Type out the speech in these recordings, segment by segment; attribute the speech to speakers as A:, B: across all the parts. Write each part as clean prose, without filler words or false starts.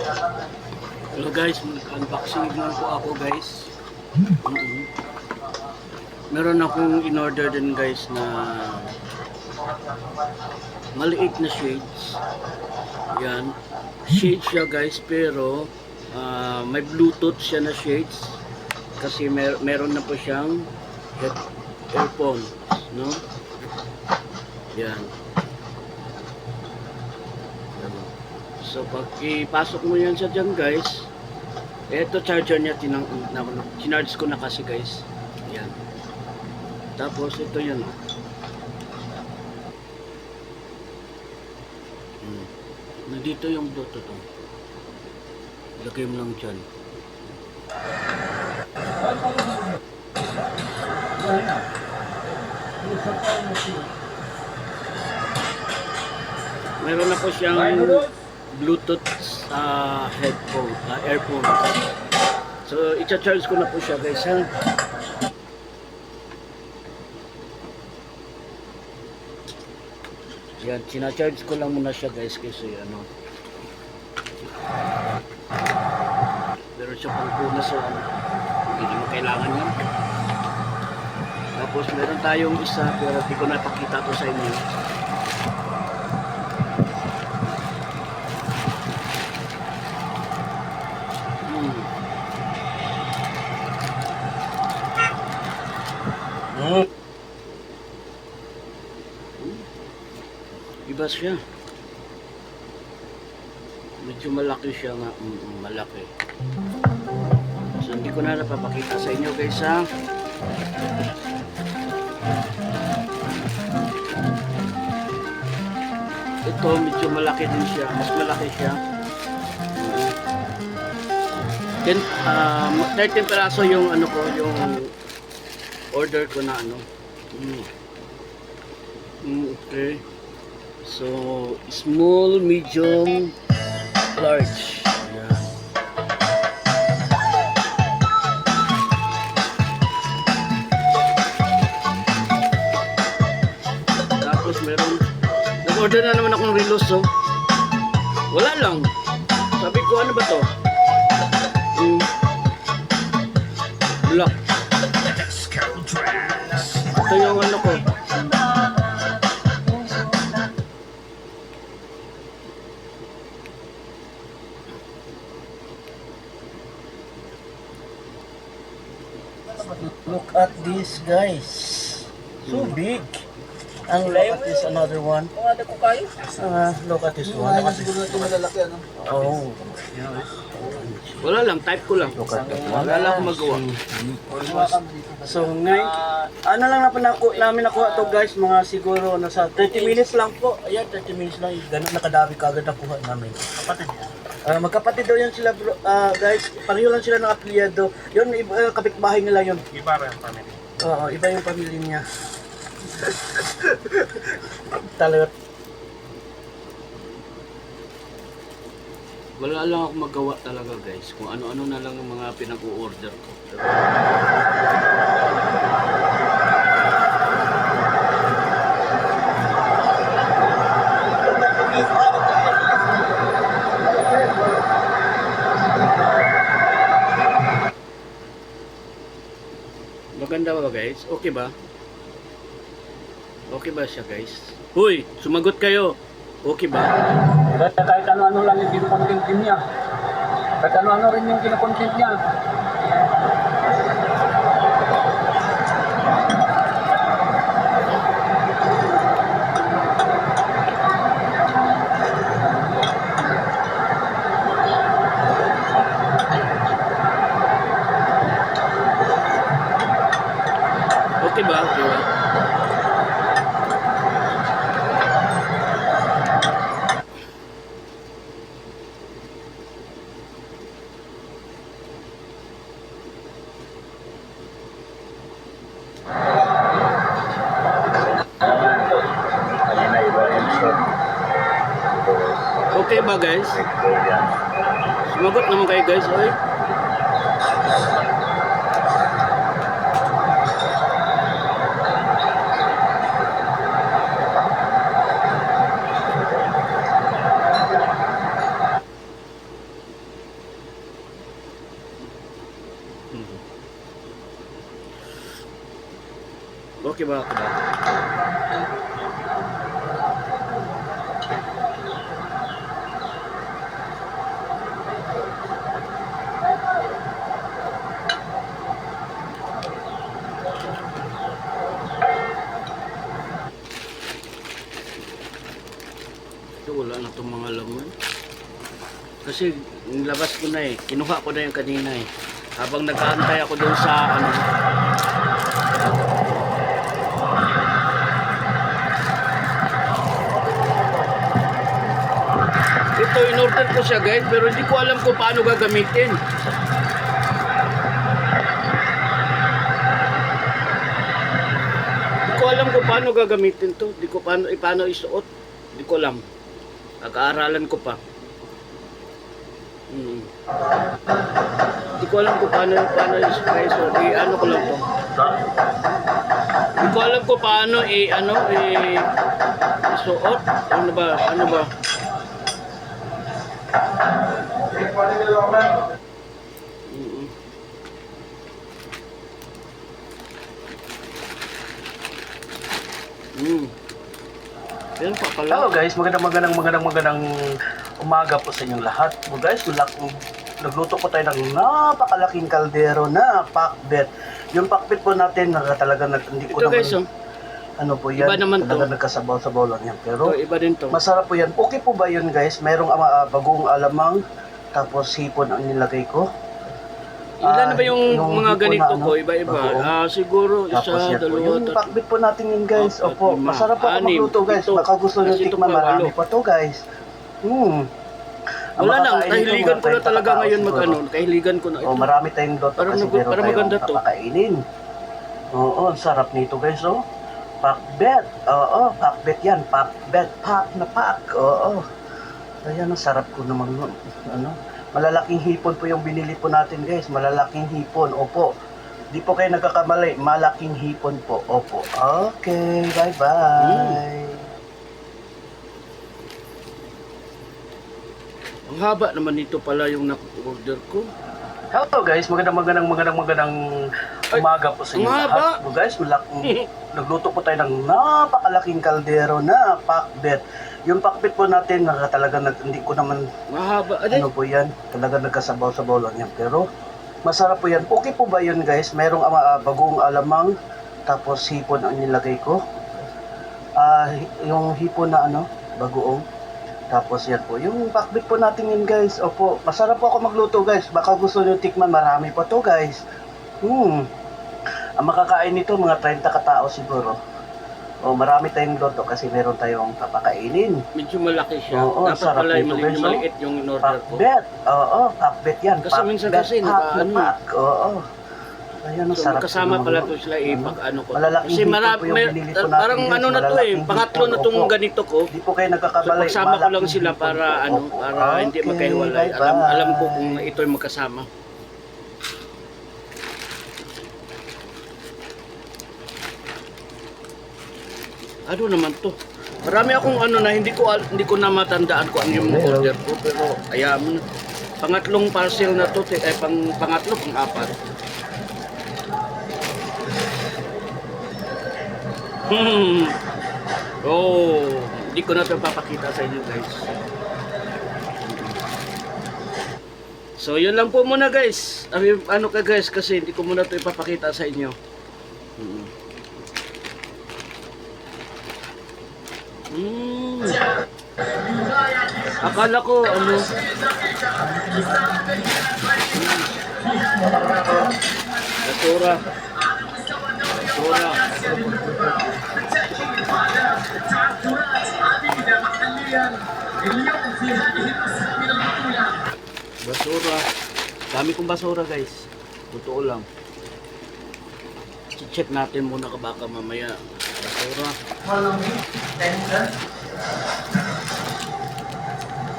A: Hello guys, unboxing lang po ako guys. Meron akong in-order din guys na maliit na shades. Yan. Shades siya guys pero may Bluetooth siya na shades. Kasi meron na po siyang earphone. No? Yan. So pag ipasok mo yan sa dyan guys, eto charger niya sinarge ko na kasi guys. Yan. Tapos ito yun. Nandito yung Bluetooth. Lagay mo lang dyan. Meron na po siyang Bluetooth headphone, earphone. So, i-charge ko na po siya guys ha. Yan, sina-charge ko lang muna siya guys kasi ano. Meron siya pang kuna so hindi mo kailangan yan. Tapos meron tayong isa pero di ko napakita to sa inyo. Iba siya. Medyo malaki siya nga. Malaki. So hindi ko na napapakita sa inyo guys ha. Ito medyo malaki din siya. Mas malaki siya. 13 peraso yung ano ko, yung order ko na ano. Okay. So, small, medium, large. Ayan. Tapos meron, nag-order na naman akong relos, oh. Wala lang. Sabi ko, ano ba to? Block. Ito yung ano ko. Look at this guys. So big. And look at this another one. Look at this one. Oh. Wala lang, type ko lang. Wala lang akong magawa. So ngayon, ano lang namin nakuha to guys, mga siguro nasa 30 minutes lang po. Ayan, 30 minutes lang. Ganun nakadami kagad nakuha namin. Kapatid niya. Magkapatid daw yan sila guys, pareho lang sila ng apelyado. Yun, kapitbahay nila yun.
B: Iba yung family.
A: Oo, iba yung pamilya niya. Talaga. Wala lang ako magawa talaga guys, kung ano-ano na lang yung mga pinag-o-order ko. Maganda ba guys? Okay ba? Okay ba siya guys? Huy! Sumagot kayo! Okay ba?
B: Kahit ano-ano lang yung kinukontent niya. Kahit ano-ano rin yung kinukontent niya.
A: Okay ba? Okay ba? Okay ba guys? Sumagot naman kayo guys, oy. Okay ba ako ba? Ito wala na itong mga laman. Kasi nilabas ko na eh. Kinuha ko na yung kanina eh. Habang nag-aantay ako doon sa ano. Ito, in-order ko siya guys, pero hindi ko alam kung paano gagamitin. Hindi ko alam kung paano gagamitin to. Hindi ko paano isuot. Hindi ko alam. Pag-aaralan ko pa. Hindi ko alam kung paano i-spray. So, ano ko lang to. Hindi ko alam kung paano isuot. Ano ba? Pero pa pala. Hello guys, magandang umaga po sa inyong lahat. So guys, nagluto po tayo ng napakalaking kaldero na pakbet. Yung pakbet po natin talaga hindi ko
B: ito
A: naman
B: guys,
A: ano po yan,
B: iba naman
A: talaga
B: to.
A: nagkasabaw-sabaw lang yan. Pero
B: ito, iba din to.
A: masarap po yan. Okay po ba yun guys? Merong bagoong alamang, tapos hipon ang nilagay ko.
B: Ilan na ba yung mga
A: hipon
B: ganito
A: na,
B: po? Iba-iba. Siguro
A: tapos
B: isa,
A: yan po.
B: dalawa,
A: Yung
B: tatlo.
A: pakbet po natin yun guys.
B: Apat,
A: Opo,
B: lima,
A: masarap po ako
B: anim,
A: magluto guys.
B: pito.
A: Baka gusto nyo
B: Kasi ito
A: tikman,
B: pa,
A: marami
B: walo.
A: pa to guys.
B: Wala lang, kahiligan ko na talaga ngayon
A: mag-ano.
B: kahiligan ko na ito.
A: Oh, marami tayong loto
B: Parang
A: kasi meron
B: parang maganda
A: tayong
B: to.
A: papakainin. Oo, ang sarap nito guys, oh. Pakbet. Oo, pakbet yan. Pakbet. Pak na pak. Oo. Ayan, ang sarap ko naman nun. Ano? Malalaking hipon po yung binili po natin guys. Malalaking hipon. Opo. Di po kayo nagkakamali. Malaking hipon po. Opo. Okay. Bye-bye.
B: Ang haba naman nito pala yung na-order ko.
A: Hello guys, magandang umaga po sa inyo
B: Ang haba.
A: lahat. So guys, nagluto po tayo ng napakalaking kaldero na pakbet. Yung pakbet po natin, hindi ko naman,
B: Mahaba.
A: ano po yan, talaga nagkasabaw-sabaw lang yan. Pero masarap po yan. Okay po ba yun guys? Merong bagoong alamang, tapos hipon ang nilagay ko. Yung hipon na bagoong. Tapos yan po, yung pakbet po natin yun guys. Opo, masarap po ako magluto guys. Baka gusto nyo tikman, marami pa to guys. Ang makakain nito, mga 30 katao siguro. O, marami tayong loto kasi meron tayong papakainin.
B: Medyo malaki siya.
A: Oo,
B: Dapat
A: sarap
B: pala
A: nito,
B: medyo
A: guys,
B: maliit yung in-order ko.
A: Pakbet, oo, pakbet yan.
B: Kasi minsan
A: Pakbet,
B: kasi
A: pak na
B: naka-ano.
A: pak, oo. Ayan, ang
B: So
A: sarap.
B: kasama
A: naman
B: pala
A: nun.
B: to sila pag-ano ko.
A: Malalaking
B: Kasi
A: hipon po yung binili po natin,
B: parang
A: guys.
B: ano na to
A: Malalaking
B: pangatlo na
A: hipon,
B: tong
A: opo.
B: ganito ko.
A: Di po kayo
B: So
A: nagkakamali.
B: pagsama ko lang
A: malaking
B: sila
A: hipon
B: para
A: po, opo.
B: para hindi
A: Okay,
B: magkahiwalay.
A: bye-bye.
B: Alam ko kung ito'y magkasama. Ano naman to? Marami akong hindi ko na matandaan ko ang yung order ko, pero ayaw mo na. Pangatlong parcel na to, pangatlo, pang-apat. Oh, hindi ko na ito papakita sa inyo guys. So yun lang po muna guys. Ano ka guys, kasi hindi ko muna ito ipapakita sa inyo. Akala ko basura. Basura. Dami kong basura guys. Totoo lang. Check natin muna baka mamaya. Basura.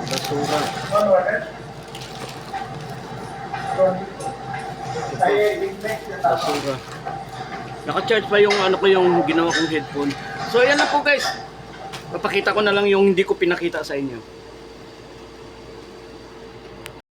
B: Basura. Basura. Naka-charge pa yung yung ginawa kong headphone. So ayan na po guys. Papakita ko na lang yung hindi ko pinakita sa inyo.